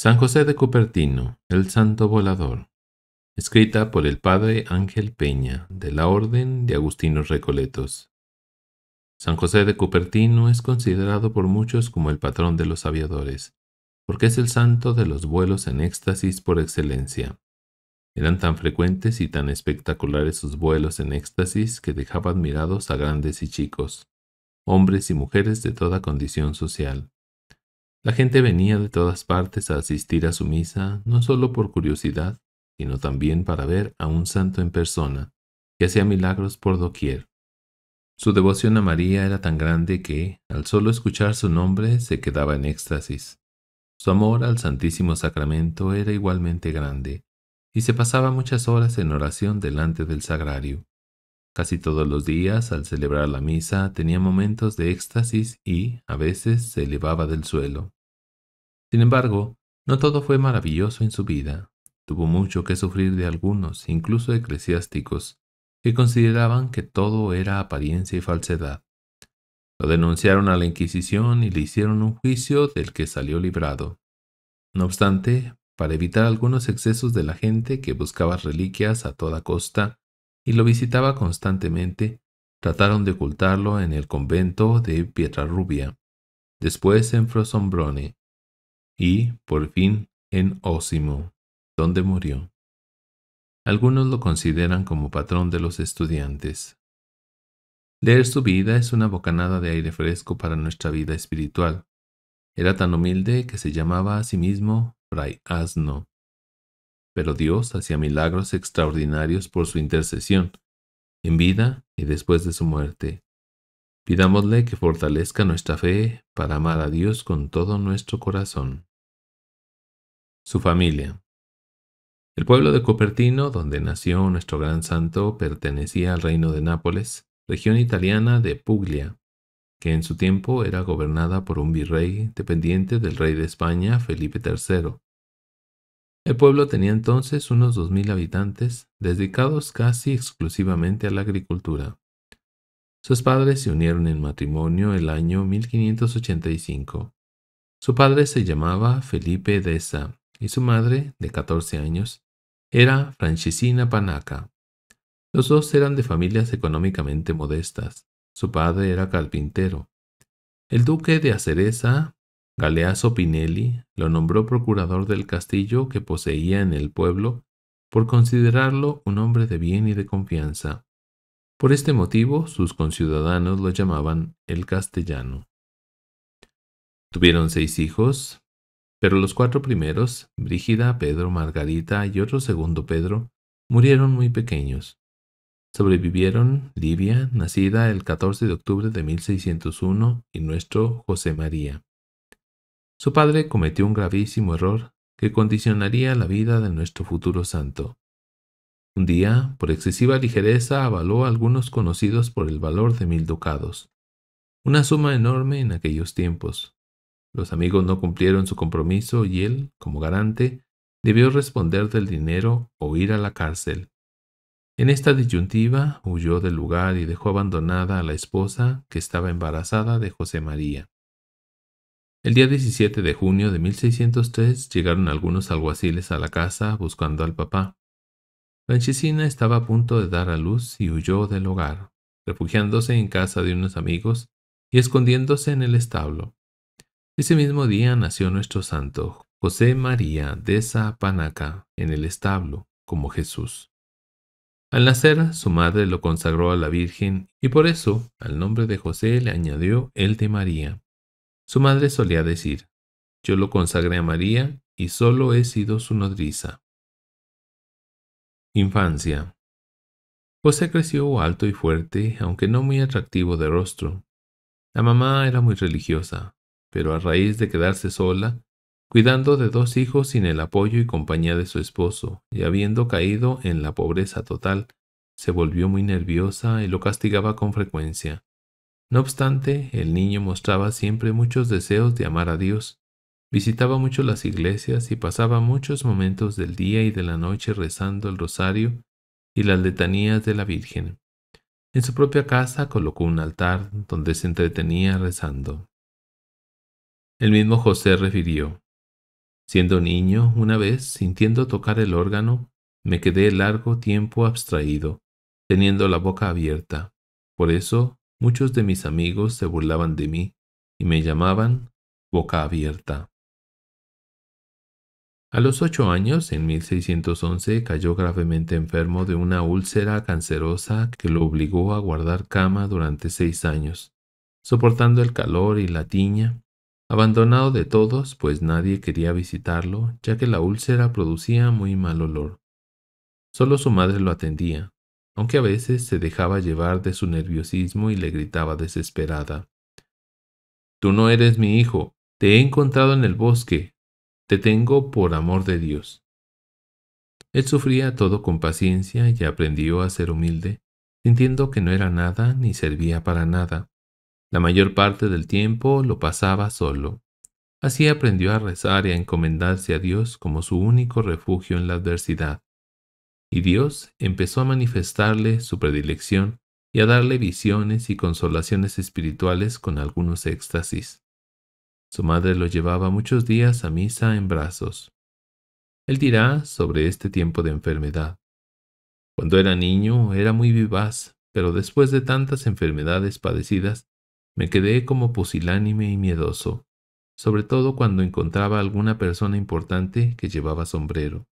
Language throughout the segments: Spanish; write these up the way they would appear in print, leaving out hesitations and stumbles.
San José de Cupertino, el Santo Volador, escrita por el Padre Ángel Peña, de la Orden de Agustinos Recoletos. San José de Cupertino es considerado por muchos como el patrón de los aviadores, porque es el santo de los vuelos en éxtasis por excelencia. Eran tan frecuentes y tan espectaculares sus vuelos en éxtasis que dejaba admirados a grandes y chicos, hombres y mujeres de toda condición social. La gente venía de todas partes a asistir a su misa, no solo por curiosidad, sino también para ver a un santo en persona, que hacía milagros por doquier. Su devoción a María era tan grande que, al solo escuchar su nombre, se quedaba en éxtasis. Su amor al Santísimo Sacramento era igualmente grande, y se pasaba muchas horas en oración delante del sagrario. Casi todos los días, al celebrar la misa, tenía momentos de éxtasis y, a veces, se elevaba del suelo. Sin embargo, no todo fue maravilloso en su vida. Tuvo mucho que sufrir de algunos, incluso eclesiásticos, que consideraban que todo era apariencia y falsedad. Lo denunciaron a la Inquisición y le hicieron un juicio del que salió librado. No obstante, para evitar algunos excesos de la gente que buscaba reliquias a toda costa y lo visitaba constantemente, trataron de ocultarlo en el convento de Pietrarrubia, después en Frosombrone y, por fin, en Osimo, donde murió. Algunos lo consideran como patrón de los estudiantes. Leer su vida es una bocanada de aire fresco para nuestra vida espiritual. Era tan humilde que se llamaba a sí mismo Fray Asno. Pero Dios hacía milagros extraordinarios por su intercesión, en vida y después de su muerte. Pidámosle que fortalezca nuestra fe para amar a Dios con todo nuestro corazón. Su familia. El pueblo de Cupertino, donde nació nuestro gran santo, pertenecía al reino de Nápoles, región italiana de Puglia, que en su tiempo era gobernada por un virrey dependiente del rey de España, Felipe III. El pueblo tenía entonces unos 2000 habitantes, dedicados casi exclusivamente a la agricultura. Sus padres se unieron en matrimonio el año 1585. Su padre se llamaba Felipe Deza y su madre, de 14 años, era Francesina Panaca. Los dos eran de familias económicamente modestas. Su padre era carpintero. El duque de Acereza, Galeazzo Pinelli, lo nombró procurador del castillo que poseía en el pueblo por considerarlo un hombre de bien y de confianza. Por este motivo, sus conciudadanos lo llamaban el Castellano. Tuvieron 6 hijos, pero los 4 primeros, Brígida, Pedro, Margarita y otro segundo Pedro, murieron muy pequeños. Sobrevivieron Livia, nacida el 14 de octubre de 1601, y nuestro José María. Su padre cometió un gravísimo error que condicionaría la vida de nuestro futuro santo. Un día, por excesiva ligereza, avaló a algunos conocidos por el valor de 1000 ducados, una suma enorme en aquellos tiempos. Los amigos no cumplieron su compromiso y él, como garante, debió responder del dinero o ir a la cárcel. En esta disyuntiva huyó del lugar y dejó abandonada a la esposa que estaba embarazada de José María. El día 17 de junio de 1603 llegaron algunos alguaciles a la casa buscando al papá. Francesina estaba a punto de dar a luz y huyó del hogar, refugiándose en casa de unos amigos y escondiéndose en el establo. Ese mismo día nació nuestro santo, José María Deza Panaca, en el establo, como Jesús. Al nacer, su madre lo consagró a la Virgen y por eso, al nombre de José le añadió el de María. Su madre solía decir: yo lo consagré a María y solo he sido su nodriza. Infancia. José creció alto y fuerte, aunque no muy atractivo de rostro. La mamá era muy religiosa, pero a raíz de quedarse sola, cuidando de 2 hijos sin el apoyo y compañía de su esposo, y habiendo caído en la pobreza total, se volvió muy nerviosa y lo castigaba con frecuencia. No obstante, el niño mostraba siempre muchos deseos de amar a Dios, visitaba mucho las iglesias y pasaba muchos momentos del día y de la noche rezando el rosario y las letanías de la Virgen. En su propia casa colocó un altar donde se entretenía rezando. El mismo José refirió: Siendo niño, una vez, sintiendo tocar el órgano, me quedé largo tiempo abstraído, teniendo la boca abierta. Por eso, muchos de mis amigos se burlaban de mí y me llamaban boca abierta. A los 8 años, en 1611, cayó gravemente enfermo de una úlcera cancerosa que lo obligó a guardar cama durante 6 años, soportando el calor y la tiña, abandonado de todos, pues nadie quería visitarlo, ya que la úlcera producía muy mal olor. Solo su madre lo atendía, aunque a veces se dejaba llevar de su nerviosismo y le gritaba desesperada: «Tú no eres mi hijo, te he encontrado en el bosque, te tengo por amor de Dios». Él sufría todo con paciencia y aprendió a ser humilde, sintiendo que no era nada ni servía para nada. La mayor parte del tiempo lo pasaba solo. Así aprendió a rezar y a encomendarse a Dios como su único refugio en la adversidad. Y Dios empezó a manifestarle su predilección y a darle visiones y consolaciones espirituales con algunos éxtasis. Su madre lo llevaba muchos días a misa en brazos. Él dirá sobre este tiempo de enfermedad: «Cuando era niño era muy vivaz, pero después de tantas enfermedades padecidas, me quedé como pusilánime y miedoso, sobre todo cuando encontraba alguna persona importante que llevaba sombrero.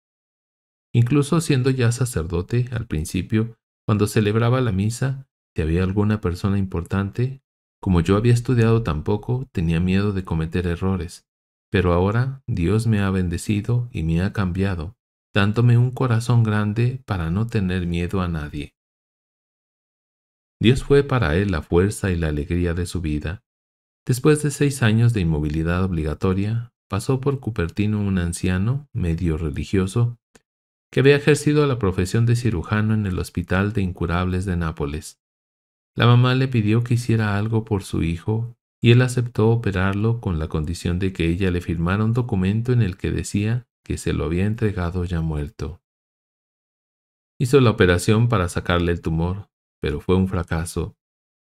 Incluso siendo ya sacerdote, al principio, cuando celebraba la misa, si había alguna persona importante, como yo había estudiado tan poco, tenía miedo de cometer errores. Pero ahora Dios me ha bendecido y me ha cambiado, dándome un corazón grande para no tener miedo a nadie». Dios fue para él la fuerza y la alegría de su vida. Después de 6 años de inmovilidad obligatoria, pasó por Cupertino un anciano, medio religioso, que había ejercido la profesión de cirujano en el Hospital de Incurables de Nápoles. La mamá le pidió que hiciera algo por su hijo y él aceptó operarlo con la condición de que ella le firmara un documento en el que decía que se lo había entregado ya muerto. Hizo la operación para sacarle el tumor, pero fue un fracaso.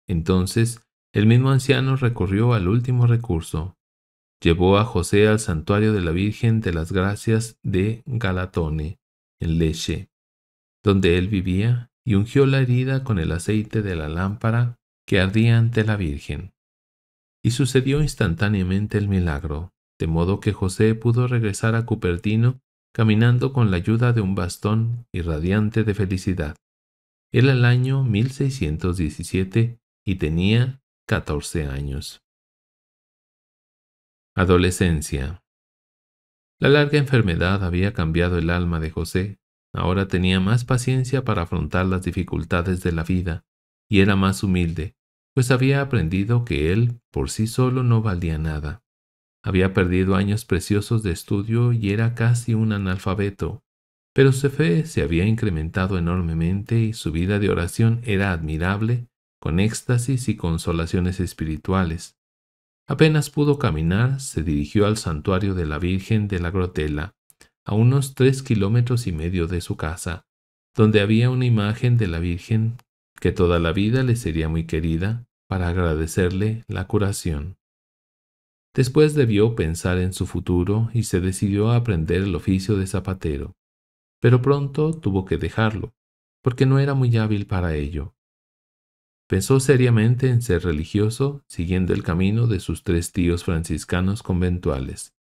Entonces, el mismo anciano recurrió al último recurso. Llevó a José al santuario de la Virgen de las Gracias de Galatone, en Lecce, donde él vivía, y ungió la herida con el aceite de la lámpara que ardía ante la Virgen. Y sucedió instantáneamente el milagro, de modo que José pudo regresar a Cupertino caminando con la ayuda de un bastón y radiante de felicidad. Era el año 1617 y tenía 14 años. Adolescencia. La larga enfermedad había cambiado el alma de José. Ahora tenía más paciencia para afrontar las dificultades de la vida y era más humilde, pues había aprendido que él por sí solo no valía nada. Había perdido años preciosos de estudio y era casi un analfabeto, pero su fe se había incrementado enormemente y su vida de oración era admirable, con éxtasis y consolaciones espirituales. Apenas pudo caminar, se dirigió al santuario de la Virgen de la Grotela, a unos 3,5 kilómetros de su casa, donde había una imagen de la Virgen que toda la vida le sería muy querida, para agradecerle la curación. Después debió pensar en su futuro y se decidió a aprender el oficio de zapatero, pero pronto tuvo que dejarlo, porque no era muy hábil para ello. Pensó seriamente en ser religioso, siguiendo el camino de sus 3 tíos franciscanos conventuales: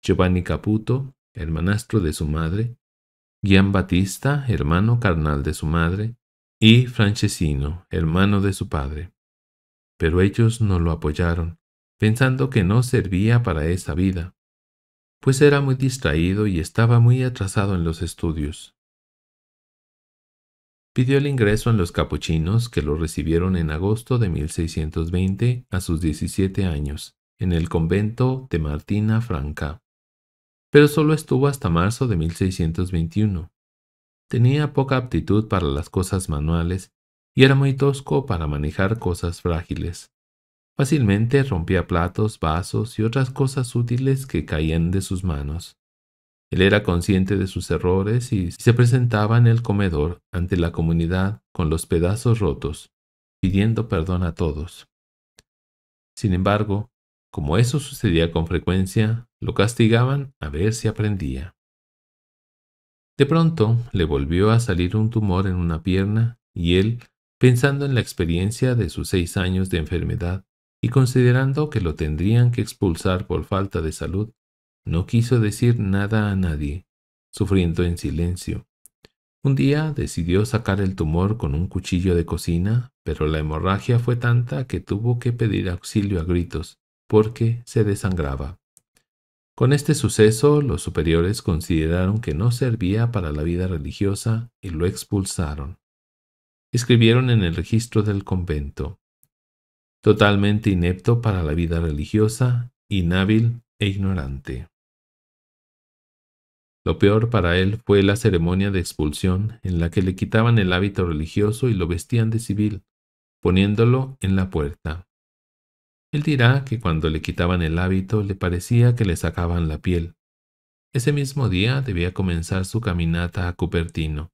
Giovanni Caputo, hermanastro de su madre; Gian Battista, hermano carnal de su madre; y Francesino, hermano de su padre. Pero ellos no lo apoyaron, pensando que no servía para esa vida, pues era muy distraído y estaba muy atrasado en los estudios. Pidió el ingreso en los capuchinos, que lo recibieron en agosto de 1620 a sus 17 años, en el convento de Martina Franca, pero solo estuvo hasta marzo de 1621. Tenía poca aptitud para las cosas manuales y era muy tosco para manejar cosas frágiles. Fácilmente rompía platos, vasos y otras cosas útiles que caían de sus manos. Él era consciente de sus errores y se presentaba en el comedor ante la comunidad con los pedazos rotos, pidiendo perdón a todos. Sin embargo, Como eso sucedía con frecuencia, lo castigaban a ver si aprendía. De pronto le volvió a salir un tumor en una pierna y él, pensando en la experiencia de sus 6 años de enfermedad y considerando que lo tendrían que expulsar por falta de salud, no quiso decir nada a nadie, sufriendo en silencio. Un día decidió sacar el tumor con un cuchillo de cocina, pero la hemorragia fue tanta que tuvo que pedir auxilio a gritos, porque se desangraba. Con este suceso, los superiores consideraron que no servía para la vida religiosa y lo expulsaron. Escribieron en el registro del convento: totalmente inepto para la vida religiosa, inhábil e ignorante. Lo peor para él fue la ceremonia de expulsión en la que le quitaban el hábito religioso y lo vestían de civil, poniéndolo en la puerta. Él dirá que cuando le quitaban el hábito le parecía que le sacaban la piel. Ese mismo día debía comenzar su caminata a Cupertino,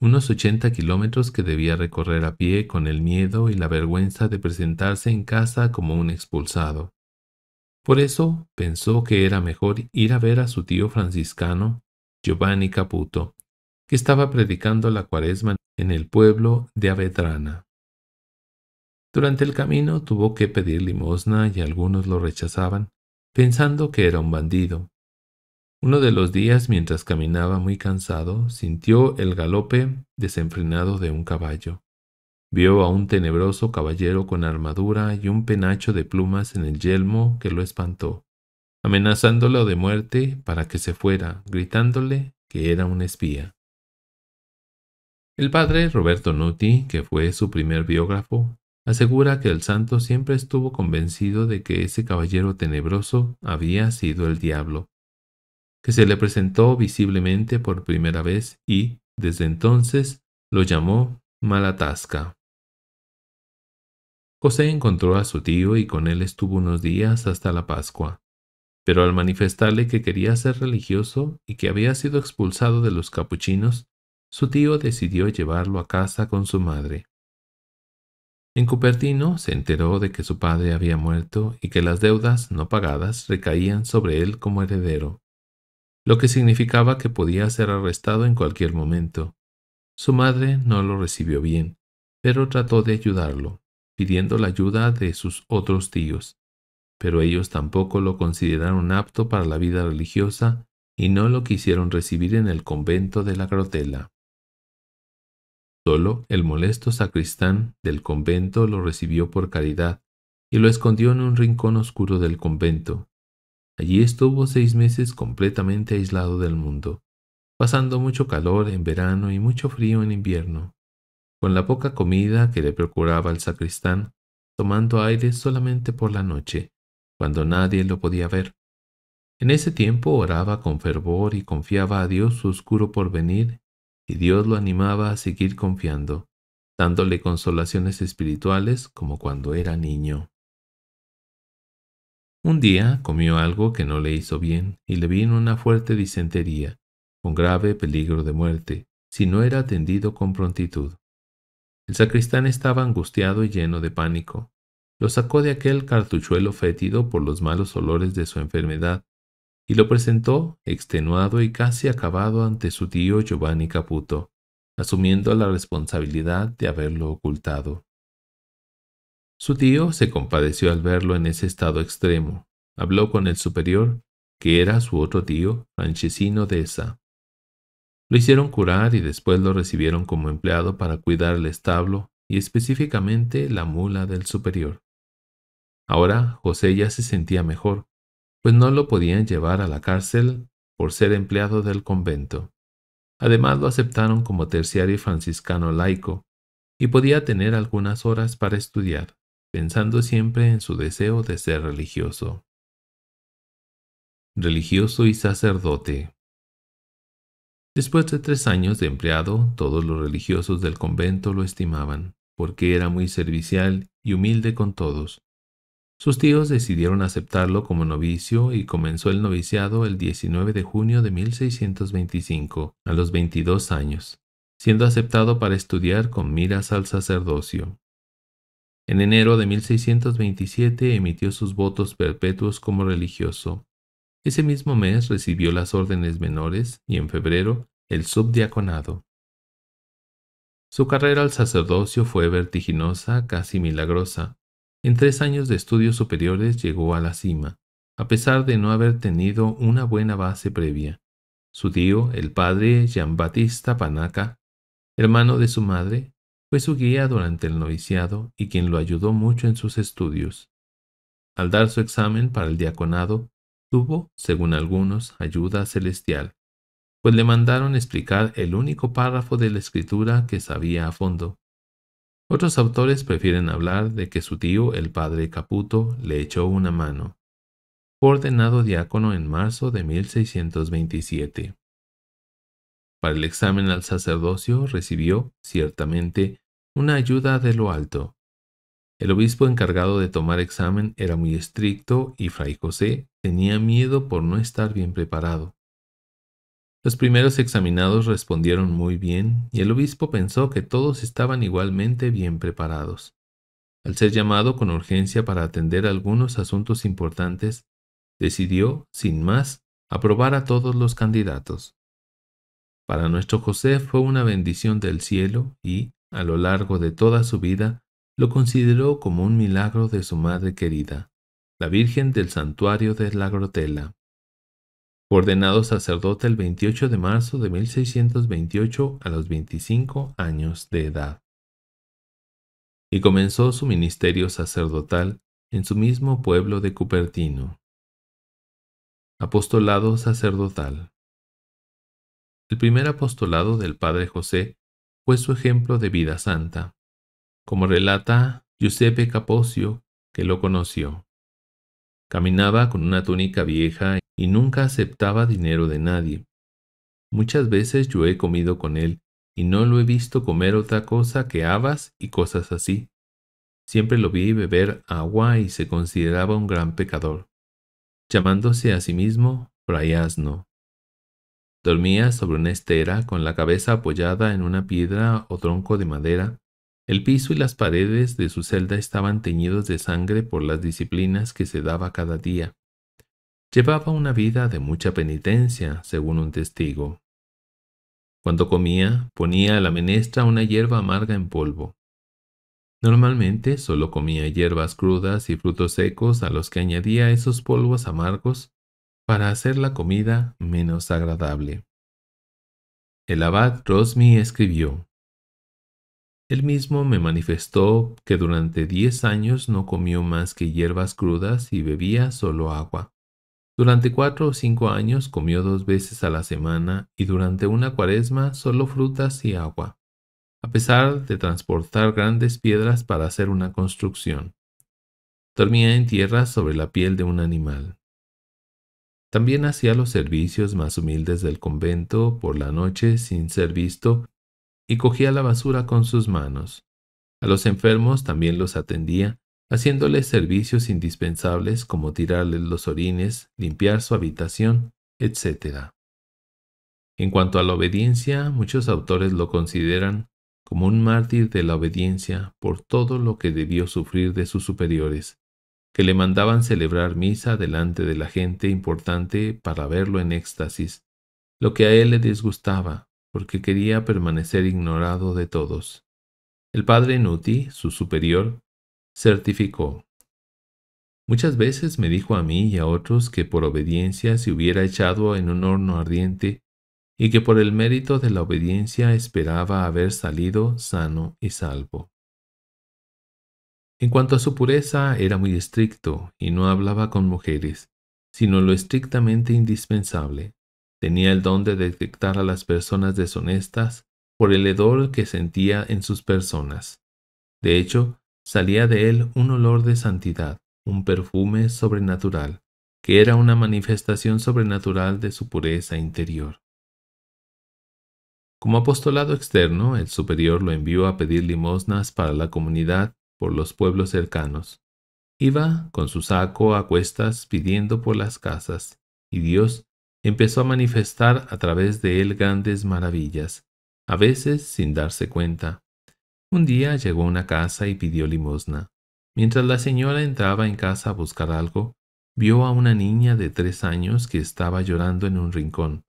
unos 80 kilómetros que debía recorrer a pie con el miedo y la vergüenza de presentarse en casa como un expulsado. Por eso pensó que era mejor ir a ver a su tío franciscano, Giovanni Caputo, que estaba predicando la Cuaresma en el pueblo de Avedrana. Durante el camino tuvo que pedir limosna y algunos lo rechazaban, pensando que era un bandido. Uno de los días, mientras caminaba muy cansado, sintió el galope desenfrenado de un caballo. Vio a un tenebroso caballero con armadura y un penacho de plumas en el yelmo que lo espantó, amenazándolo de muerte para que se fuera, gritándole que era un espía. El padre Roberto Nuti, que fue su primer biógrafo, asegura que el santo siempre estuvo convencido de que ese caballero tenebroso había sido el diablo, que se le presentó visiblemente por primera vez y, desde entonces, lo llamó Malatesta. José encontró a su tío y con él estuvo unos días hasta la Pascua, pero al manifestarle que quería ser religioso y que había sido expulsado de los capuchinos, su tío decidió llevarlo a casa con su madre. En Cupertino se enteró de que su padre había muerto y que las deudas no pagadas recaían sobre él como heredero, lo que significaba que podía ser arrestado en cualquier momento. Su madre no lo recibió bien, pero trató de ayudarlo, pidiendo la ayuda de sus otros tíos, pero ellos tampoco lo consideraron apto para la vida religiosa y no lo quisieron recibir en el convento de la Grotela. Solo el molesto sacristán del convento lo recibió por caridad y lo escondió en un rincón oscuro del convento. Allí estuvo 6 meses completamente aislado del mundo, pasando mucho calor en verano y mucho frío en invierno, con la poca comida que le procuraba el sacristán, tomando aire solamente por la noche, cuando nadie lo podía ver. En ese tiempo oraba con fervor y confiaba a Dios su oscuro porvenir, y Dios lo animaba a seguir confiando, dándole consolaciones espirituales como cuando era niño. Un día comió algo que no le hizo bien y le vino una fuerte disentería, con grave peligro de muerte, si no era atendido con prontitud. El sacristán estaba angustiado y lleno de pánico. Lo sacó de aquel cartuchuelo fétido por los malos olores de su enfermedad y lo presentó, extenuado y casi acabado, ante su tío Giovanni Caputo, asumiendo la responsabilidad de haberlo ocultado. Su tío se compadeció al verlo en ese estado extremo. Habló con el superior, que era su otro tío, Francesino Deza. Lo hicieron curar y después lo recibieron como empleado para cuidar el establo y específicamente la mula del superior. Ahora José ya se sentía mejor, pues no lo podían llevar a la cárcel por ser empleado del convento. Además lo aceptaron como terciario franciscano laico y podía tener algunas horas para estudiar, pensando siempre en su deseo de ser religioso. Religioso y sacerdote. Después de 3 años de empleado, todos los religiosos del convento lo estimaban, porque era muy servicial y humilde con todos. Sus tíos decidieron aceptarlo como novicio y comenzó el noviciado el 19 de junio de 1625, a los 22 años, siendo aceptado para estudiar con miras al sacerdocio. En enero de 1627 emitió sus votos perpetuos como religioso. Ese mismo mes recibió las órdenes menores y en febrero el subdiaconado. Su carrera al sacerdocio fue vertiginosa, casi milagrosa. En 3 años de estudios superiores llegó a la cima, a pesar de no haber tenido una buena base previa. Su tío, el padre Giambattista Panaca, hermano de su madre, fue su guía durante el noviciado y quien lo ayudó mucho en sus estudios. Al dar su examen para el diaconado, tuvo, según algunos, ayuda celestial, pues le mandaron explicar el único párrafo de la escritura que sabía a fondo. Otros autores prefieren hablar de que su tío, el padre Caputo, le echó una mano. Fue ordenado diácono en marzo de 1627. Para el examen al sacerdocio recibió, ciertamente, una ayuda de lo alto. El obispo encargado de tomar examen era muy estricto y Fray José tenía miedo por no estar bien preparado. Los primeros examinados respondieron muy bien y el obispo pensó que todos estaban igualmente bien preparados. Al ser llamado con urgencia para atender algunos asuntos importantes, decidió, sin más, aprobar a todos los candidatos. Para nuestro José fue una bendición del cielo y, a lo largo de toda su vida, lo consideró como un milagro de su madre querida, la Virgen del Santuario de la Grotela. Fue ordenado sacerdote el 28 de marzo de 1628 a los 25 años de edad. Y comenzó su ministerio sacerdotal en su mismo pueblo de Cupertino. Apostolado sacerdotal. El primer apostolado del Padre José fue su ejemplo de vida santa, como relata Giuseppe Capozio, que lo conoció. Caminaba con una túnica vieja y nunca aceptaba dinero de nadie. Muchas veces yo he comido con él y no lo he visto comer otra cosa que habas y cosas así. Siempre lo vi beber agua y se consideraba un gran pecador, llamándose a sí mismo Fray Asno. Dormía sobre una estera con la cabeza apoyada en una piedra o tronco de madera. El piso y las paredes de su celda estaban teñidos de sangre por las disciplinas que se daba cada día. Llevaba una vida de mucha penitencia, según un testigo. Cuando comía, ponía a la menestra una hierba amarga en polvo. Normalmente solo comía hierbas crudas y frutos secos a los que añadía esos polvos amargos para hacer la comida menos agradable. El abad Rosmi escribió: él mismo me manifestó que durante 10 años no comió más que hierbas crudas y bebía solo agua. Durante 4 o 5 años comió 2 veces a la semana y durante una cuaresma solo frutas y agua, a pesar de transportar grandes piedras para hacer una construcción. Dormía en tierra sobre la piel de un animal. También hacía los servicios más humildes del convento por la noche sin ser visto y cogía la basura con sus manos. A los enfermos también los atendía, haciéndoles servicios indispensables como tirarles los orines, limpiar su habitación, etc. En cuanto a la obediencia, muchos autores lo consideran como un mártir de la obediencia por todo lo que debió sufrir de sus superiores, que le mandaban celebrar misa delante de la gente importante para verlo en éxtasis, lo que a él le disgustaba, porque quería permanecer ignorado de todos. El padre Nuti, su superior, certificó: muchas veces me dijo a mí y a otros que por obediencia se hubiera echado en un horno ardiente y que por el mérito de la obediencia esperaba haber salido sano y salvo. En cuanto a su pureza, era muy estricto y no hablaba con mujeres, sino lo estrictamente indispensable. Tenía el don de detectar a las personas deshonestas por el hedor que sentía en sus personas. De hecho, salía de él un olor de santidad, un perfume sobrenatural, que era una manifestación sobrenatural de su pureza interior. Como apostolado externo, el superior lo envió a pedir limosnas para la comunidad por los pueblos cercanos. Iba con su saco a cuestas pidiendo por las casas, y Dios empezó a manifestar a través de él grandes maravillas, a veces sin darse cuenta. Un día llegó a una casa y pidió limosna. Mientras la señora entraba en casa a buscar algo, vio a una niña de 3 años que estaba llorando en un rincón.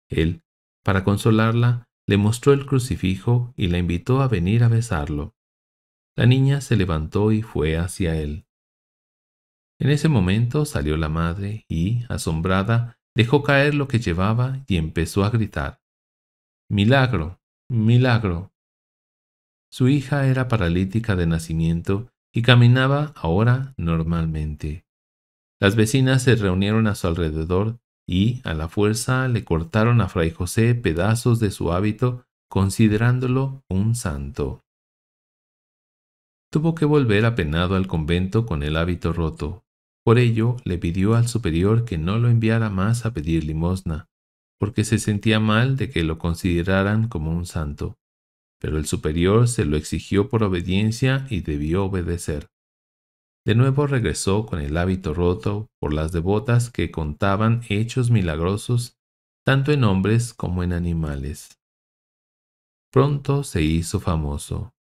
Él, para consolarla, le mostró el crucifijo y la invitó a venir a besarlo. La niña se levantó y fue hacia él. En ese momento salió la madre y, asombrada, dejó caer lo que llevaba y empezó a gritar: «¡Milagro! ¡Milagro!». Su hija era paralítica de nacimiento y caminaba ahora normalmente. Las vecinas se reunieron a su alrededor y, a la fuerza, le cortaron a Fray José pedazos de su hábito, considerándolo un santo. Tuvo que volver apenado al convento con el hábito roto. Por ello, le pidió al superior que no lo enviara más a pedir limosna, porque se sentía mal de que lo consideraran como un santo. Pero el superior se lo exigió por obediencia y debió obedecer. De nuevo regresó con el hábito roto por las devotas que contaban hechos milagrosos tanto en hombres como en animales. Pronto se hizo famoso.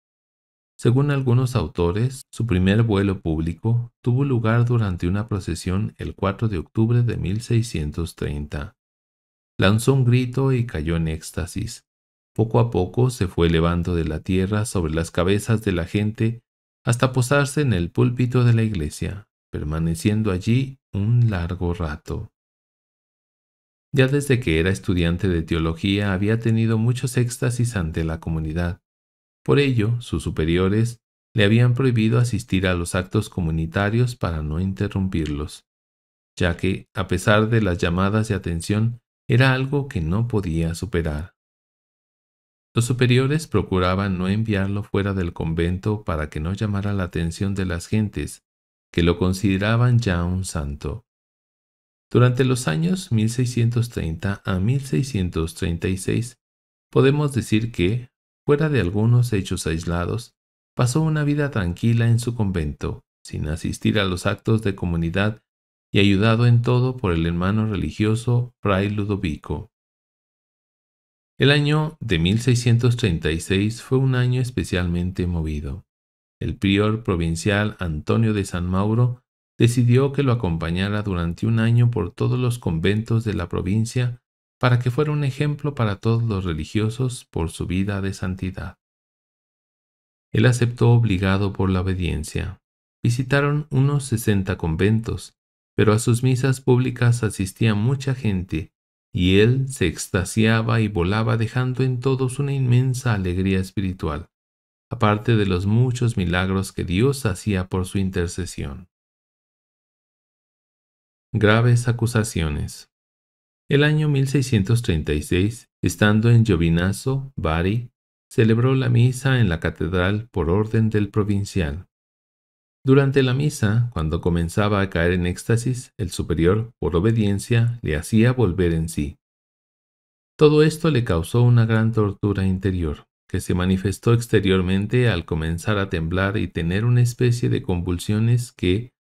Según algunos autores, su primer vuelo público tuvo lugar durante una procesión el 4 de octubre de 1630. Lanzó un grito y cayó en éxtasis. Poco a poco se fue elevando de la tierra sobre las cabezas de la gente hasta posarse en el púlpito de la iglesia, permaneciendo allí un largo rato. Ya desde que era estudiante de teología había tenido muchos éxtasis ante la comunidad. Por ello, sus superiores le habían prohibido asistir a los actos comunitarios para no interrumpirlos, ya que, a pesar de las llamadas de atención, era algo que no podía superar. Los superiores procuraban no enviarlo fuera del convento para que no llamara la atención de las gentes, que lo consideraban ya un santo. Durante los años 1630 a 1636, podemos decir que, fuera de algunos hechos aislados, pasó una vida tranquila en su convento, sin asistir a los actos de comunidad y ayudado en todo por el hermano religioso Fray Ludovico. El año de 1636 fue un año especialmente movido. El prior provincial Antonio de San Mauro decidió que lo acompañara durante un año por todos los conventos de la provincia para que fuera un ejemplo para todos los religiosos por su vida de santidad. Él aceptó obligado por la obediencia. Visitaron unos 60 conventos, pero a sus misas públicas asistía mucha gente, y él se extasiaba y volaba dejando en todos una inmensa alegría espiritual, aparte de los muchos milagros que Dios hacía por su intercesión. Graves acusaciones. El año 1636, estando en Giovinazzo, Bari, celebró la misa en la catedral por orden del provincial. Durante la misa, cuando comenzaba a caer en éxtasis, el superior, por obediencia, le hacía volver en sí. Todo esto le causó una gran tortura interior, que se manifestó exteriormente al comenzar a temblar y tener una especie de convulsiones que,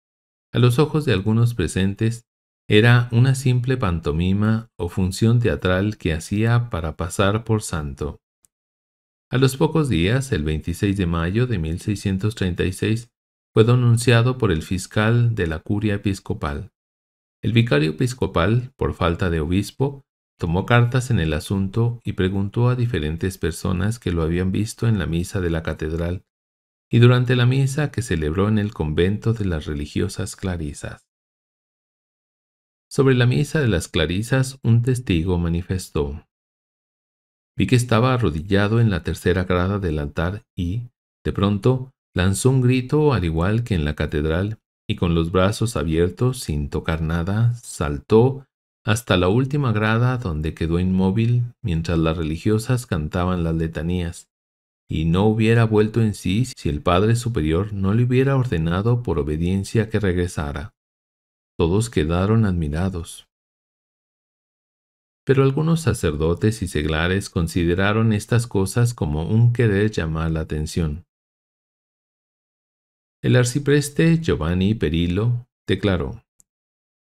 a los ojos de algunos presentes, era una simple pantomima o función teatral que hacía para pasar por santo. A los pocos días, el 26 de mayo de 1636, fue denunciado por el fiscal de la curia episcopal. El vicario episcopal, por falta de obispo, tomó cartas en el asunto y preguntó a diferentes personas que lo habían visto en la misa de la catedral y durante la misa que celebró en el convento de las religiosas clarisas. Sobre la misa de las clarisas, un testigo manifestó: «Vi que estaba arrodillado en la tercera grada del altar y, de pronto, lanzó un grito al igual que en la catedral y con los brazos abiertos, sin tocar nada, saltó hasta la última grada donde quedó inmóvil mientras las religiosas cantaban las letanías, y no hubiera vuelto en sí si el Padre Superior no le hubiera ordenado por obediencia que regresara». Todos quedaron admirados. Pero algunos sacerdotes y seglares consideraron estas cosas como un querer llamar la atención. El arcipreste Giovanni Perillo declaró: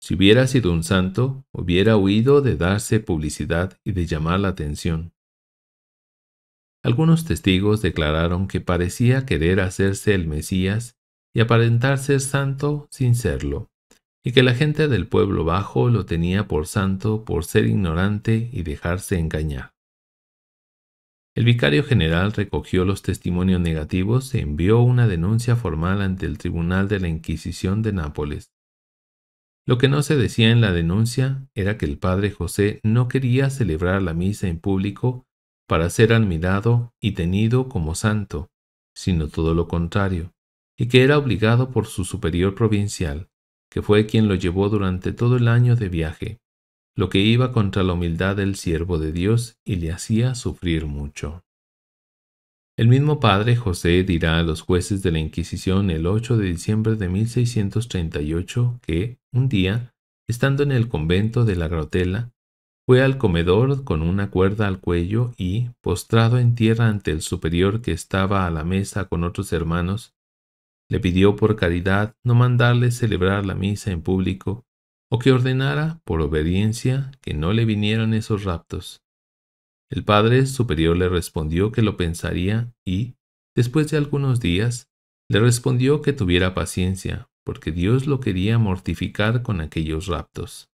«Si hubiera sido un santo, hubiera huido de darse publicidad y de llamar la atención». Algunos testigos declararon que parecía querer hacerse el Mesías y aparentar ser santo sin serlo, y que la gente del pueblo bajo lo tenía por santo por ser ignorante y dejarse engañar. El vicario general recogió los testimonios negativos e envió una denuncia formal ante el Tribunal de la Inquisición de Nápoles. Lo que no se decía en la denuncia era que el padre José no quería celebrar la misa en público para ser admirado y tenido como santo, sino todo lo contrario, y que era obligado por su superior provincial, que fue quien lo llevó durante todo el año de viaje, lo que iba contra la humildad del siervo de Dios y le hacía sufrir mucho. El mismo padre José dirá a los jueces de la Inquisición el 8 de diciembre de 1638 que, un día, estando en el convento de la Grotela, fue al comedor con una cuerda al cuello y, postrado en tierra ante el superior que estaba a la mesa con otros hermanos, le pidió por caridad no mandarle celebrar la misa en público o que ordenara, por obediencia, que no le vinieran esos raptos. El padre superior le respondió que lo pensaría y, después de algunos días, le respondió que tuviera paciencia, porque Dios lo quería mortificar con aquellos raptos.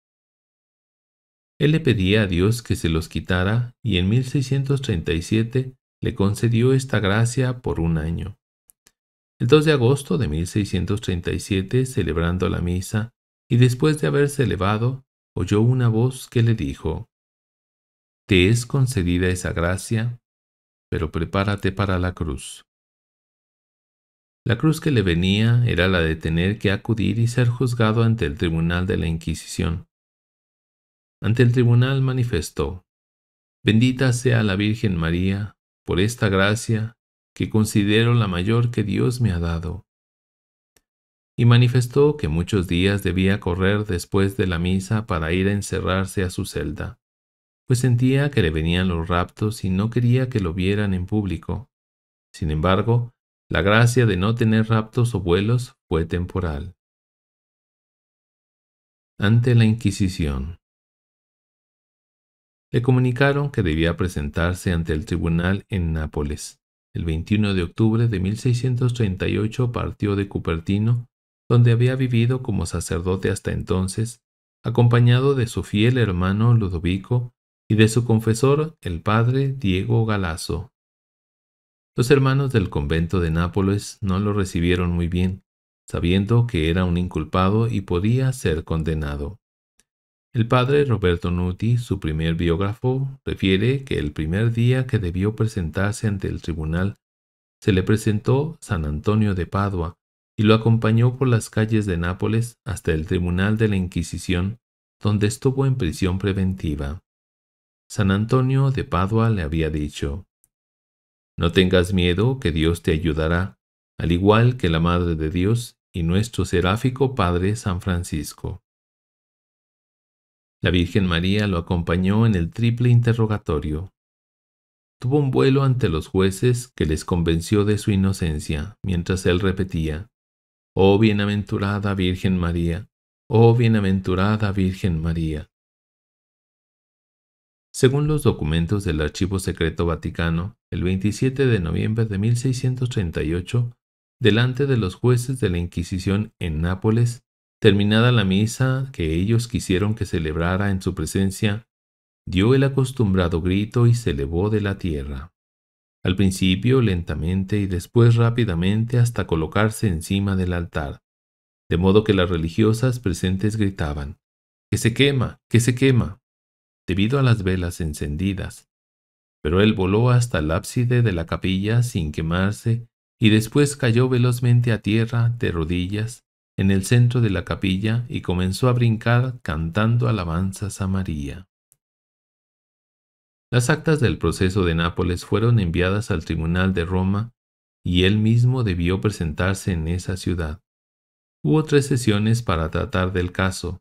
Él le pedía a Dios que se los quitara y en 1637 le concedió esta gracia por un año. El 2 de agosto de 1637, celebrando la misa, y después de haberse elevado, oyó una voz que le dijo: «Te es concedida esa gracia, pero prepárate para la cruz». La cruz que le venía era la de tener que acudir y ser juzgado ante el tribunal de la Inquisición. Ante el tribunal manifestó: «Bendita sea la Virgen María por esta gracia que considero la mayor que Dios me ha dado». Y manifestó que muchos días debía correr después de la misa para ir a encerrarse a su celda, pues sentía que le venían los raptos y no quería que lo vieran en público. Sin embargo, la gracia de no tener raptos o vuelos fue temporal. Ante la Inquisición. Le comunicaron que debía presentarse ante el tribunal en Nápoles. El 21 de octubre de 1638 partió de Cupertino, donde había vivido como sacerdote hasta entonces, acompañado de su fiel hermano Ludovico y de su confesor, el padre Diego Galasso. Los hermanos del convento de Nápoles no lo recibieron muy bien, sabiendo que era un inculpado y podía ser condenado. El padre Roberto Nuti, su primer biógrafo, refiere que el primer día que debió presentarse ante el tribunal, se le presentó San Antonio de Padua y lo acompañó por las calles de Nápoles hasta el tribunal de la Inquisición, donde estuvo en prisión preventiva. San Antonio de Padua le había dicho: «No tengas miedo, que Dios te ayudará, al igual que la Madre de Dios y nuestro seráfico Padre San Francisco». La Virgen María lo acompañó en el triple interrogatorio. Tuvo un vuelo ante los jueces que les convenció de su inocencia, mientras él repetía: «Oh bienaventurada Virgen María, oh bienaventurada Virgen María». Según los documentos del Archivo Secreto Vaticano, el 27 de noviembre de 1638, delante de los jueces de la Inquisición en Nápoles, terminada la misa que ellos quisieron que celebrara en su presencia, dio el acostumbrado grito y se elevó de la tierra. Al principio lentamente y después rápidamente hasta colocarse encima del altar, de modo que las religiosas presentes gritaban: «¡Que se quema! ¡Que se quema!», debido a las velas encendidas. Pero él voló hasta el ábside de la capilla sin quemarse y después cayó velozmente a tierra de rodillas en el centro de la capilla y comenzó a brincar cantando alabanzas a María. Las actas del proceso de Nápoles fueron enviadas al tribunal de Roma y él mismo debió presentarse en esa ciudad. Hubo 3 sesiones para tratar del caso.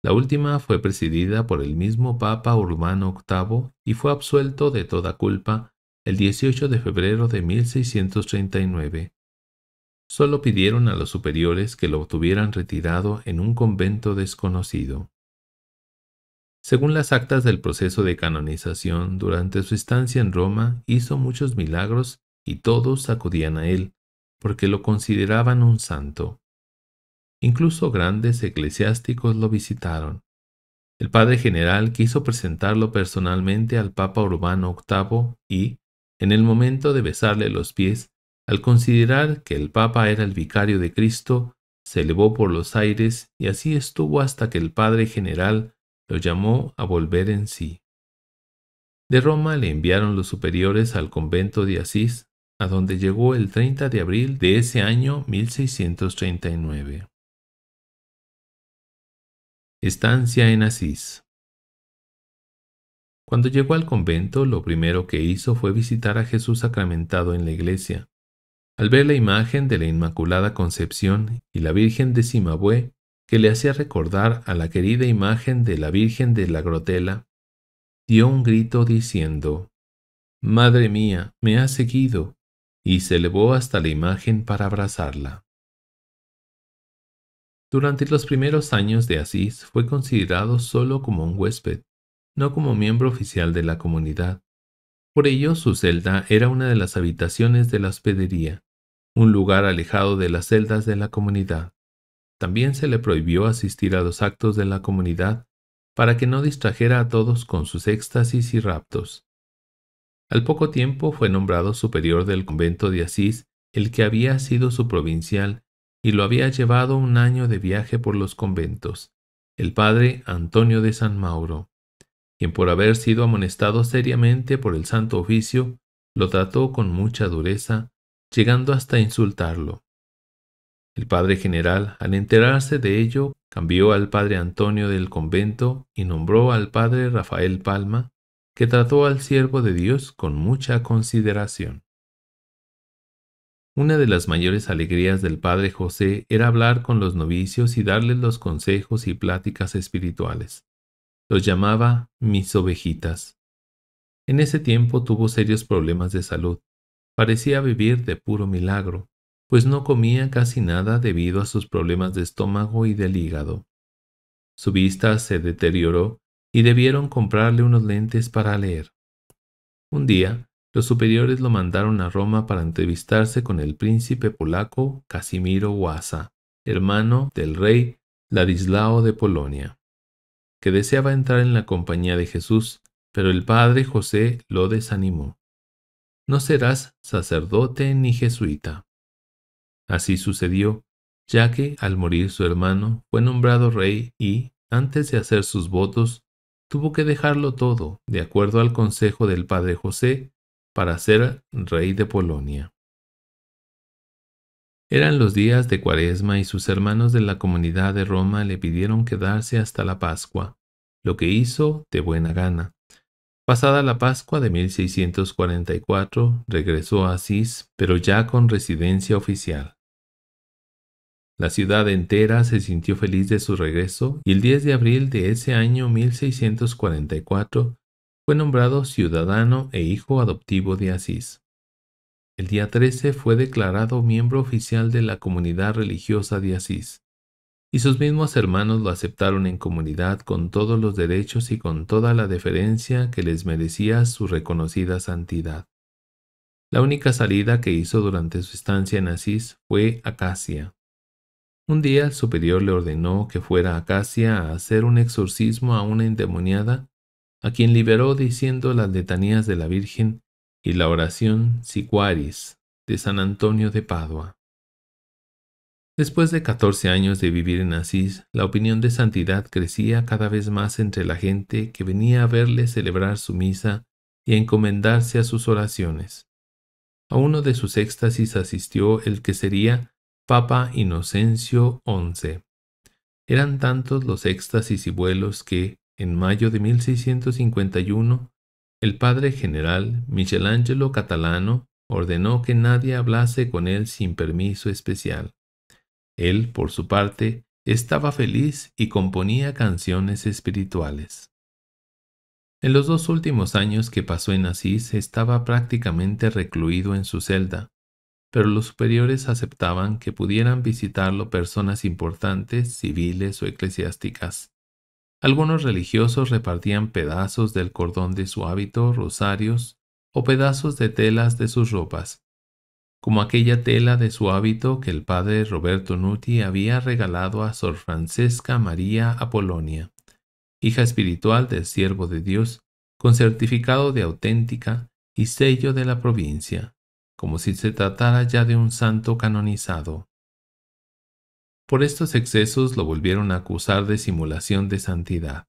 La última fue presidida por el mismo Papa Urbano VIII y fue absuelto de toda culpa el 18 de febrero de 1639. Solo pidieron a los superiores que lo tuvieran retirado en un convento desconocido. Según las actas del proceso de canonización, durante su estancia en Roma hizo muchos milagros y todos acudían a él, porque lo consideraban un santo. Incluso grandes eclesiásticos lo visitaron. El padre general quiso presentarlo personalmente al Papa Urbano VIII y, en el momento de besarle los pies, al considerar que el Papa era el vicario de Cristo, se elevó por los aires y así estuvo hasta que el padre general lo llamó a volver en sí. De Roma le enviaron los superiores al convento de Asís, a donde llegó el 30 de abril de ese año 1639. Estancia en Asís. Cuando llegó al convento, lo primero que hizo fue visitar a Jesús sacramentado en la iglesia. Al ver la imagen de la Inmaculada Concepción y la Virgen de Cimabue, que le hacía recordar a la querida imagen de la Virgen de la Grotela, dio un grito diciendo: «Madre mía, me has seguido», y se elevó hasta la imagen para abrazarla. Durante los primeros años de Asís fue considerado solo como un huésped, no como miembro oficial de la comunidad. Por ello, su celda era una de las habitaciones de la hospedería, un lugar alejado de las celdas de la comunidad. También se le prohibió asistir a los actos de la comunidad para que no distrajera a todos con sus éxtasis y raptos. Al poco tiempo fue nombrado superior del convento de Asís el que había sido su provincial y lo había llevado un año de viaje por los conventos, el padre Antonio de San Mauro, quien por haber sido amonestado seriamente por el Santo Oficio, lo trató con mucha dureza, llegando hasta insultarlo. El padre general, al enterarse de ello, cambió al padre Antonio del convento y nombró al padre Rafael Palma, que trató al siervo de Dios con mucha consideración. Una de las mayores alegrías del padre José era hablar con los novicios y darles los consejos y pláticas espirituales. Los llamaba mis ovejitas. En ese tiempo tuvo serios problemas de salud. Parecía vivir de puro milagro, pues no comía casi nada debido a sus problemas de estómago y del hígado. Su vista se deterioró y debieron comprarle unos lentes para leer. Un día, los superiores lo mandaron a Roma para entrevistarse con el príncipe polaco Casimiro Wasa, hermano del rey Ladislao de Polonia, que deseaba entrar en la compañía de Jesús, pero el padre José lo desanimó. «No serás sacerdote ni jesuita». Así sucedió, ya que, al morir su hermano, fue nombrado rey y, antes de hacer sus votos, tuvo que dejarlo todo, de acuerdo al consejo del padre José, para ser rey de Polonia. Eran los días de Cuaresma y sus hermanos de la comunidad de Roma le pidieron quedarse hasta la Pascua, lo que hizo de buena gana. Pasada la Pascua de 1644, regresó a Asís, pero ya con residencia oficial. La ciudad entera se sintió feliz de su regreso y el 10 de abril de ese año 1644 fue nombrado ciudadano e hijo adoptivo de Asís. El día 13 fue declarado miembro oficial de la comunidad religiosa de Asís, y sus mismos hermanos lo aceptaron en comunidad con todos los derechos y con toda la deferencia que les merecía su reconocida santidad. La única salida que hizo durante su estancia en Asís fue a Casia. Un día el superior le ordenó que fuera a Casia a hacer un exorcismo a una endemoniada, a quien liberó diciendo las letanías de la Virgen y la oración Sicuaris de San Antonio de Padua. Después de 14 años de vivir en Asís, la opinión de santidad crecía cada vez más entre la gente que venía a verle celebrar su misa y a encomendarse a sus oraciones. A uno de sus éxtasis asistió el que sería Papa Inocencio XI. Eran tantos los éxtasis y vuelos que, en mayo de 1651, el padre general Michelangelo Catalano ordenó que nadie hablase con él sin permiso especial. Él, por su parte, estaba feliz y componía canciones espirituales. En los 2 últimos años que pasó en Asís estaba prácticamente recluido en su celda, pero los superiores aceptaban que pudieran visitarlo personas importantes, civiles o eclesiásticas. Algunos religiosos repartían pedazos del cordón de su hábito, rosarios o pedazos de telas de sus ropas. como aquella tela de su hábito que el padre Roberto Nuti había regalado a Sor Francesca María Apolonia, hija espiritual del siervo de Dios, con certificado de auténtica y sello de la provincia, como si se tratara ya de un santo canonizado. Por estos excesos lo volvieron a acusar de simulación de santidad.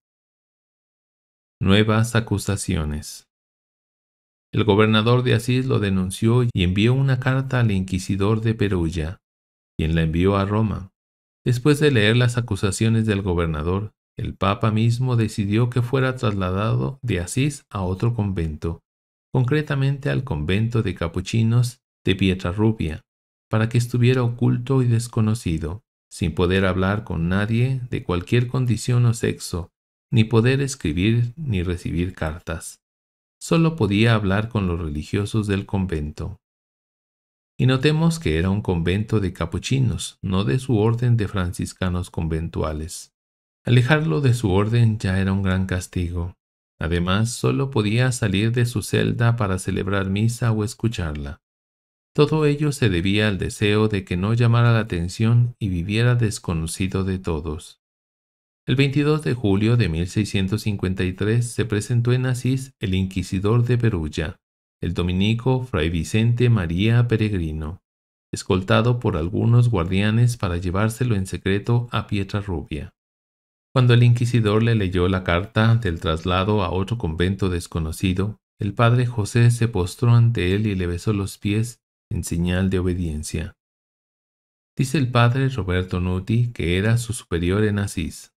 Nuevas acusaciones. El gobernador de Asís lo denunció y envió una carta al inquisidor de Perugia, quien la envió a Roma. Después de leer las acusaciones del gobernador, el Papa mismo decidió que fuera trasladado de Asís a otro convento, concretamente al convento de capuchinos de Pietrarrubia, para que estuviera oculto y desconocido, sin poder hablar con nadie de cualquier condición o sexo, ni poder escribir ni recibir cartas. Solo podía hablar con los religiosos del convento. Y notemos que era un convento de capuchinos, no de su orden de franciscanos conventuales. Alejarlo de su orden ya era un gran castigo. Además, solo podía salir de su celda para celebrar misa o escucharla. Todo ello se debía al deseo de que no llamara la atención y viviera desconocido de todos. El 22 de julio de 1653 se presentó en Asís el inquisidor de Perugia, el dominico Fray Vicente María Peregrino, escoltado por algunos guardianes para llevárselo en secreto a Pietrarrubia. Cuando el inquisidor le leyó la carta del traslado a otro convento desconocido, el padre José se postró ante él y le besó los pies en señal de obediencia. Dice el padre Roberto Nuti que era su superior en Asís.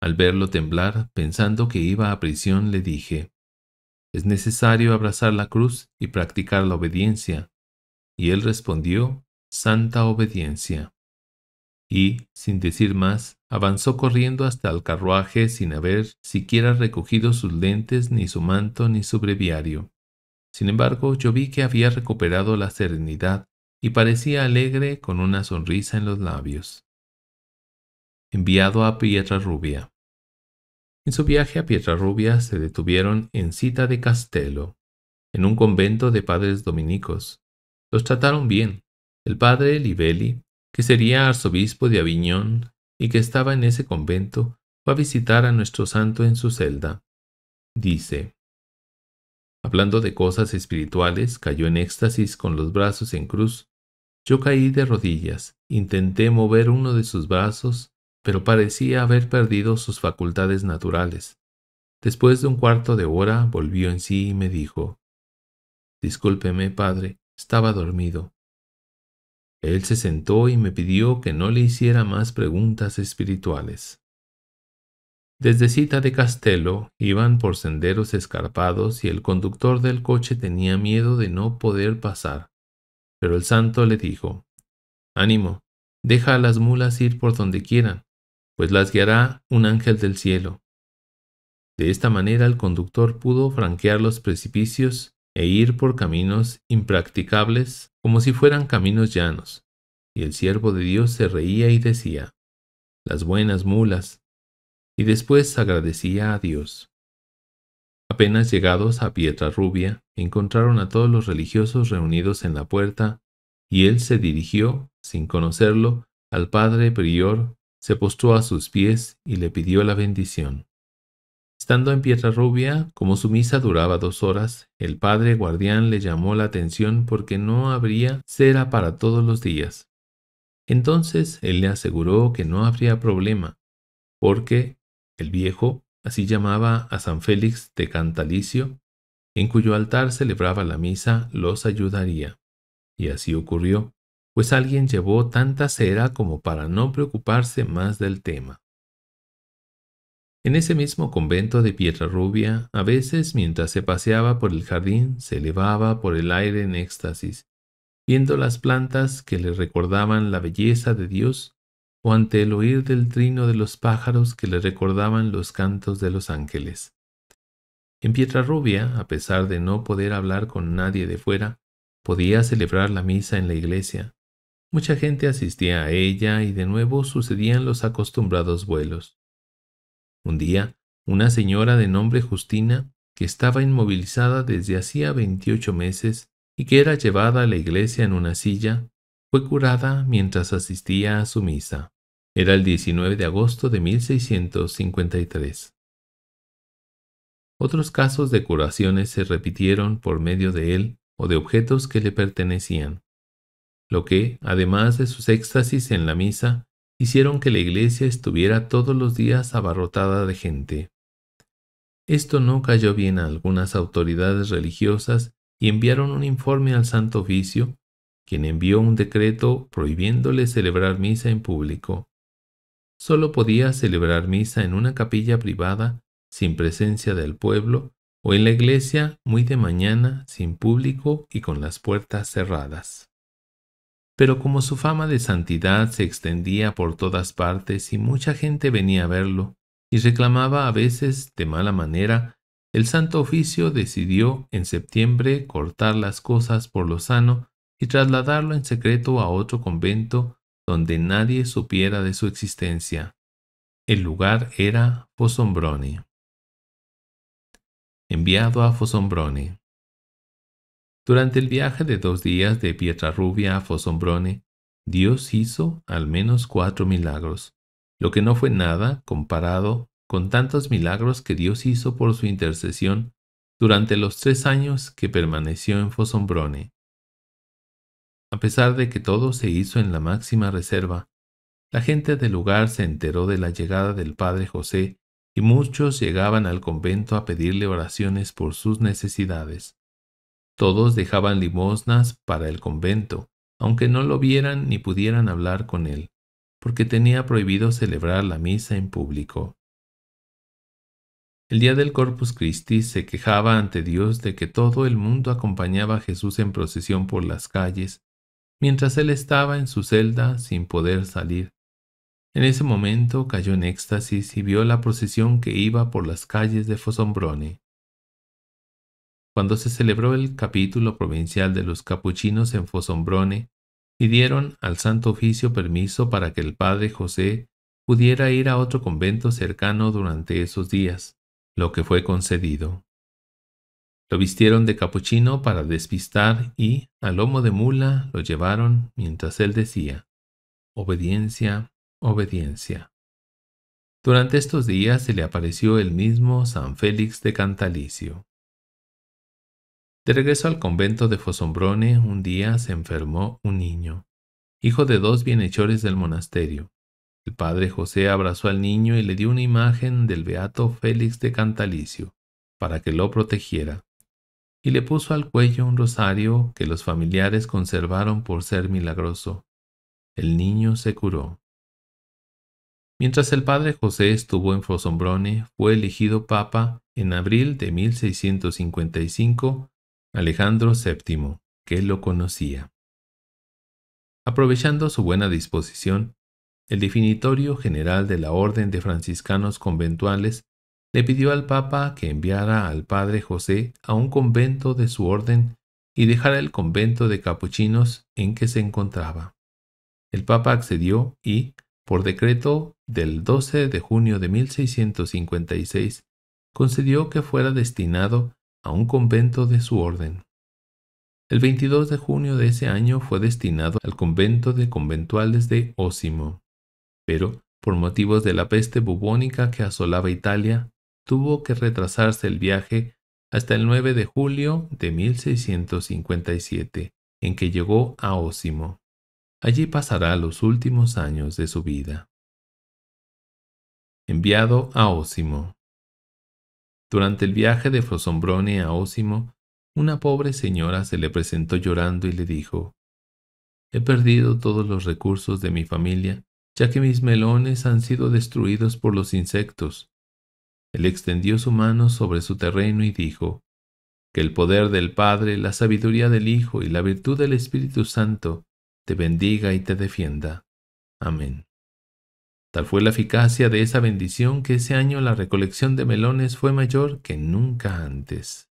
Al verlo temblar, pensando que iba a prisión, le dije: «Es necesario abrazar la cruz y practicar la obediencia». Y él respondió: «Santa obediencia». Y, sin decir más, avanzó corriendo hasta el carruaje sin haber siquiera recogido sus lentes, ni su manto, ni su breviario. Sin embargo, yo vi que había recuperado la serenidad y parecía alegre con una sonrisa en los labios. Enviado a Pietrarrubia. En su viaje a Pietrarrubia se detuvieron en Cita de Castello, en un convento de padres dominicos. Los trataron bien. El padre Livelli, que sería arzobispo de Aviñón y que estaba en ese convento, fue a visitar a nuestro santo en su celda. Dice: «Hablando de cosas espirituales, cayó en éxtasis con los brazos en cruz. Yo caí de rodillas, intenté mover uno de sus brazos, pero parecía haber perdido sus facultades naturales. Después de un cuarto de hora volvió en sí y me dijo: «Discúlpeme, padre, estaba dormido». Él se sentó y me pidió que no le hiciera más preguntas espirituales. Desde Cita de Castello iban por senderos escarpados y el conductor del coche tenía miedo de no poder pasar. Pero el santo le dijo: «Ánimo, deja a las mulas ir por donde quieran, pues las guiará un ángel del cielo». De esta manera el conductor pudo franquear los precipicios e ir por caminos impracticables como si fueran caminos llanos, y el siervo de Dios se reía y decía: «Las buenas mulas», y después agradecía a Dios. Apenas llegados a Pietrarrubia, encontraron a todos los religiosos reunidos en la puerta, y él se dirigió, sin conocerlo, al padre prior, se postró a sus pies y le pidió la bendición. Estando en Pietrarrubia, como su misa duraba 2 horas, el padre guardián le llamó la atención porque no habría cera para todos los días. Entonces él le aseguró que no habría problema, porque el viejo, así llamaba a San Félix de Cantalicio, en cuyo altar celebraba la misa, los ayudaría. Y así ocurrió, pues alguien llevó tanta cera como para no preocuparse más del tema. En ese mismo convento de Pietrarrubia, a veces mientras se paseaba por el jardín, se elevaba por el aire en éxtasis, viendo las plantas que le recordaban la belleza de Dios, o ante el oír del trino de los pájaros que le recordaban los cantos de los ángeles. En Pietrarrubia, a pesar de no poder hablar con nadie de fuera, podía celebrar la misa en la iglesia. Mucha gente asistía a ella y de nuevo sucedían los acostumbrados vuelos. Un día, una señora de nombre Justina, que estaba inmovilizada desde hacía 28 meses, y que era llevada a la iglesia en una silla, fue curada mientras asistía a su misa. Era el 19 de agosto de 1653. Otros casos de curaciones se repitieron por medio de él o de objetos que le pertenecían, lo que, además de sus éxtasis en la misa, hicieron que la iglesia estuviera todos los días abarrotada de gente. Esto no cayó bien a algunas autoridades religiosas y enviaron un informe al Santo Oficio, quien envió un decreto prohibiéndole celebrar misa en público. Solo podía celebrar misa en una capilla privada, sin presencia del pueblo, o en la iglesia muy de mañana, sin público y con las puertas cerradas. Pero como su fama de santidad se extendía por todas partes y mucha gente venía a verlo, y reclamaba a veces de mala manera, el Santo Oficio decidió en septiembre cortar las cosas por lo sano y trasladarlo en secreto a otro convento donde nadie supiera de su existencia. El lugar era Fossombrone. Enviado a Fossombrone. Durante el viaje de 2 días de Pietrarubia a Fossombrone, Dios hizo al menos 4 milagros, lo que no fue nada comparado con tantos milagros que Dios hizo por su intercesión durante los 3 años que permaneció en Fossombrone. A pesar de que todo se hizo en la máxima reserva, la gente del lugar se enteró de la llegada del padre José y muchos llegaban al convento a pedirle oraciones por sus necesidades. Todos dejaban limosnas para el convento, aunque no lo vieran ni pudieran hablar con él, porque tenía prohibido celebrar la misa en público. El día del Corpus Christi se quejaba ante Dios de que todo el mundo acompañaba a Jesús en procesión por las calles, mientras él estaba en su celda sin poder salir. En ese momento cayó en éxtasis y vio la procesión que iba por las calles de Fossombrone. Cuando se celebró el capítulo provincial de los capuchinos en Fossombrone, pidieron al Santo Oficio permiso para que el padre José pudiera ir a otro convento cercano durante esos días, lo que fue concedido. Lo vistieron de capuchino para despistar y, a lomo de mula, lo llevaron mientras él decía: obediencia, obediencia. Durante estos días se le apareció el mismo San Félix de Cantalicio. De regreso al convento de Fossombrone, un día se enfermó un niño, hijo de 2 bienhechores del monasterio. El padre José abrazó al niño y le dio una imagen del beato Félix de Cantalicio, para que lo protegiera, y le puso al cuello un rosario que los familiares conservaron por ser milagroso. El niño se curó. Mientras el padre José estuvo en Fossombrone, fue elegido papa en abril de 1655 Alejandro VII, que lo conocía. Aprovechando su buena disposición, el definitorio general de la Orden de Franciscanos Conventuales le pidió al Papa que enviara al padre José a un convento de su orden y dejara el convento de capuchinos en que se encontraba. El Papa accedió y, por decreto del 12 de junio de 1656, concedió que fuera destinado a un convento de su orden. El 22 de junio de ese año fue destinado al convento de conventuales de Osimo, pero, por motivos de la peste bubónica que asolaba Italia, tuvo que retrasarse el viaje hasta el 9 de julio de 1657, en que llegó a Osimo. Allí pasará los últimos años de su vida. Enviado a Osimo. Durante el viaje de Fossombrone a Osimo, una pobre señora se le presentó llorando y le dijo: «He perdido todos los recursos de mi familia, ya que mis melones han sido destruidos por los insectos». Él extendió su mano sobre su terreno y dijo: «Que el poder del Padre, la sabiduría del Hijo y la virtud del Espíritu Santo te bendiga y te defienda. Amén». Tal fue la eficacia de esa bendición que ese año la recolección de melones fue mayor que nunca antes.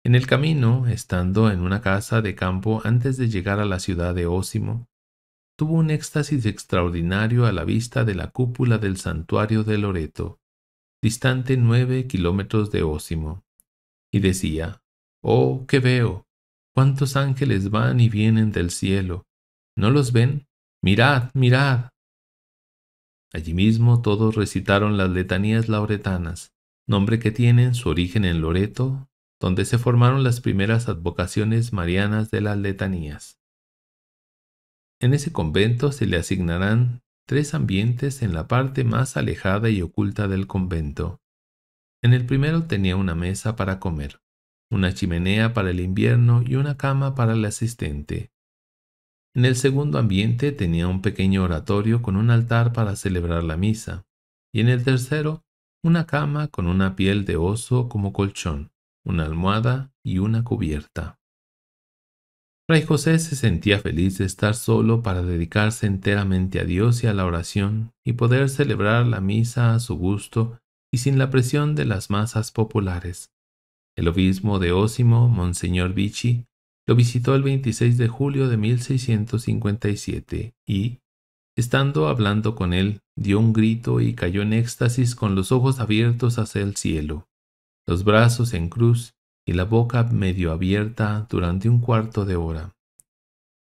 En el camino, estando en una casa de campo antes de llegar a la ciudad de Osimo, tuvo un éxtasis extraordinario a la vista de la cúpula del santuario de Loreto, distante 9 kilómetros de Osimo, y decía: «Oh, ¿qué veo? ¿Cuántos ángeles van y vienen del cielo? ¿No los ven? Mirad, mirad. Allí mismo todos recitaron las letanías lauretanas, nombre que tienen su origen en Loreto, donde se formaron las primeras advocaciones marianas de las letanías. En ese convento se le asignarán 3 ambientes en la parte más alejada y oculta del convento. En el primero tenía una mesa para comer, una chimenea para el invierno y una cama para el asistente. En el segundo ambiente tenía un pequeño oratorio con un altar para celebrar la misa, y en el tercero una cama con una piel de oso como colchón, una almohada y una cubierta. Fray José se sentía feliz de estar solo para dedicarse enteramente a Dios y a la oración y poder celebrar la misa a su gusto y sin la presión de las masas populares. El obispo de Osimo, Monseñor Vicci, lo visitó el 26 de julio de 1657 y, estando hablando con él, dio un grito y cayó en éxtasis con los ojos abiertos hacia el cielo, los brazos en cruz y la boca medio abierta durante un cuarto de hora.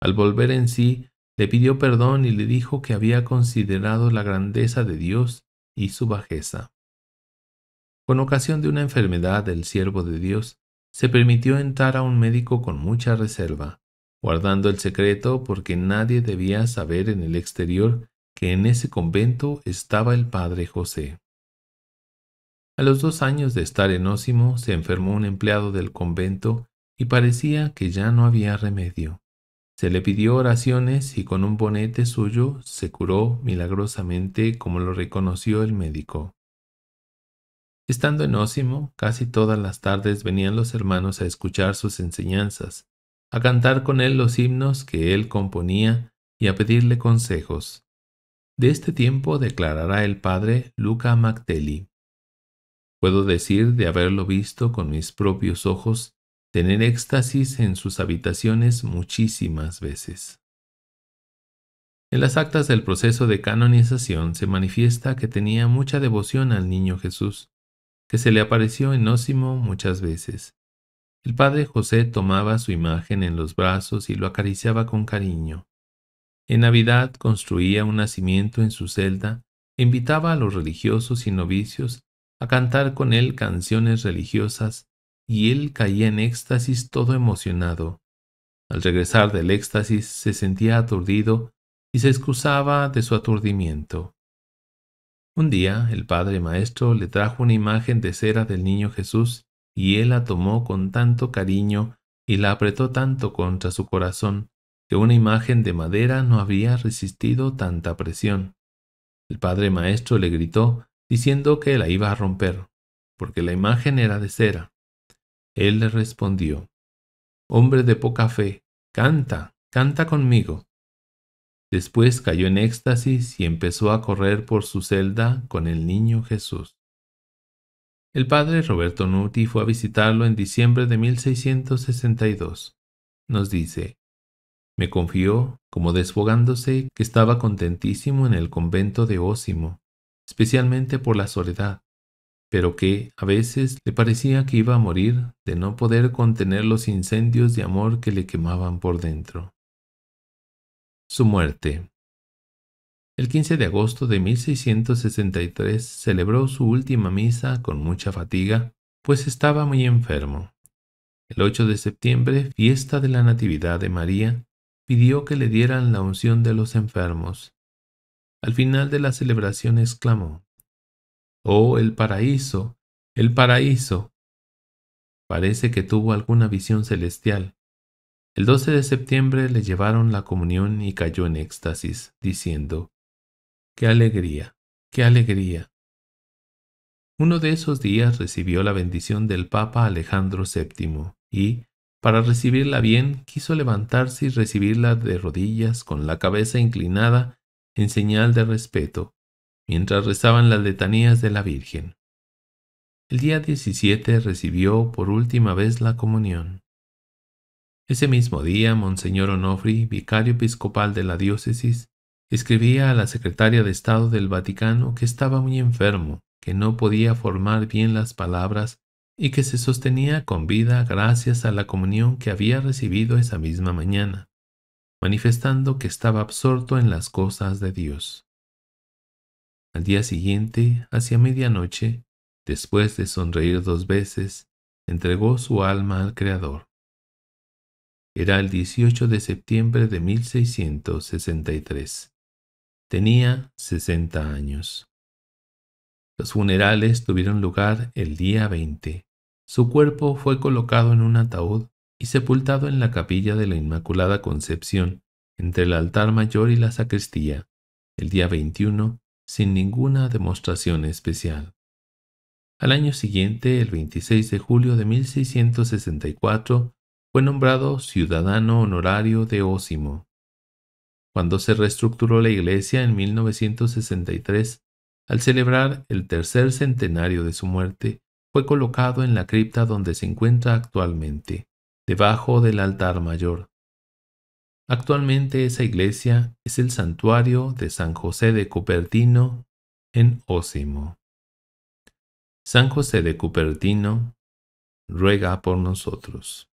Al volver en sí, le pidió perdón y le dijo que había considerado la grandeza de Dios y su bajeza. Con ocasión de una enfermedad del siervo de Dios, se permitió entrar a un médico con mucha reserva, guardando el secreto porque nadie debía saber en el exterior que en ese convento estaba el padre José. A los 2 años de estar en Osimo se enfermó un empleado del convento y parecía que ya no había remedio. Se le pidió oraciones y con un bonete suyo se curó milagrosamente como lo reconoció el médico. Estando en Osimo, casi todas las tardes venían los hermanos a escuchar sus enseñanzas, a cantar con él los himnos que él componía y a pedirle consejos. De este tiempo declarará el padre Luca Mactelli: puedo decir de haberlo visto con mis propios ojos tener éxtasis en sus habitaciones muchísimas veces. En las actas del proceso de canonización se manifiesta que tenía mucha devoción al niño Jesús, que se le apareció en Osimo muchas veces. El padre José tomaba su imagen en los brazos y lo acariciaba con cariño. En Navidad construía un nacimiento en su celda e invitaba a los religiosos y novicios a cantar con él canciones religiosas y él caía en éxtasis todo emocionado. Al regresar del éxtasis se sentía aturdido y se excusaba de su aturdimiento. Un día el padre maestro le trajo una imagen de cera del niño Jesús y él la tomó con tanto cariño y la apretó tanto contra su corazón que una imagen de madera no habría resistido tanta presión. El padre maestro le gritó diciendo que la iba a romper, porque la imagen era de cera. Él le respondió: «Hombre de poca fe, canta, canta conmigo». Después cayó en éxtasis y empezó a correr por su celda con el niño Jesús. El padre Roberto Nuti fue a visitarlo en diciembre de 1662. Nos dice: me confió, como desfogándose, que estaba contentísimo en el convento de Osimo, especialmente por la soledad, pero que a veces le parecía que iba a morir de no poder contener los incendios de amor que le quemaban por dentro. Su muerte. El 15 de agosto de 1663 celebró su última misa con mucha fatiga, pues estaba muy enfermo. El 8 de septiembre, fiesta de la Natividad de María, pidió que le dieran la unción de los enfermos. Al final de la celebración exclamó: «¡Oh, el paraíso! ¡El paraíso!». Parece que tuvo alguna visión celestial. El 12 de septiembre le llevaron la comunión y cayó en éxtasis, diciendo: «¡Qué alegría! ¡Qué alegría!». Uno de esos días recibió la bendición del Papa Alejandro VII y, para recibirla bien, quiso levantarse y recibirla de rodillas con la cabeza inclinada en señal de respeto, mientras rezaban las letanías de la Virgen. El día 17 recibió por última vez la comunión. Ese mismo día, Monseñor Onofri, vicario episcopal de la diócesis, escribía a la secretaria de Estado del Vaticano que estaba muy enfermo, que no podía formar bien las palabras y que se sostenía con vida gracias a la comunión que había recibido esa misma mañana, manifestando que estaba absorto en las cosas de Dios. Al día siguiente, hacia medianoche, después de sonreír 2 veces, entregó su alma al Creador. Era el 18 de septiembre de 1663. Tenía 60 años. Los funerales tuvieron lugar el día 20. Su cuerpo fue colocado en un ataúd y sepultado en la capilla de la Inmaculada Concepción, entre el altar mayor y la sacristía, el día 21, sin ninguna demostración especial. Al año siguiente, el 26 de julio de 1664, fue nombrado ciudadano honorario de Osimo. Cuando se reestructuró la iglesia en 1963, al celebrar el tercer centenario de su muerte, fue colocado en la cripta donde se encuentra actualmente, debajo del altar mayor. Actualmente esa iglesia es el santuario de San José de Cupertino en Osimo. San José de Cupertino, ruega por nosotros.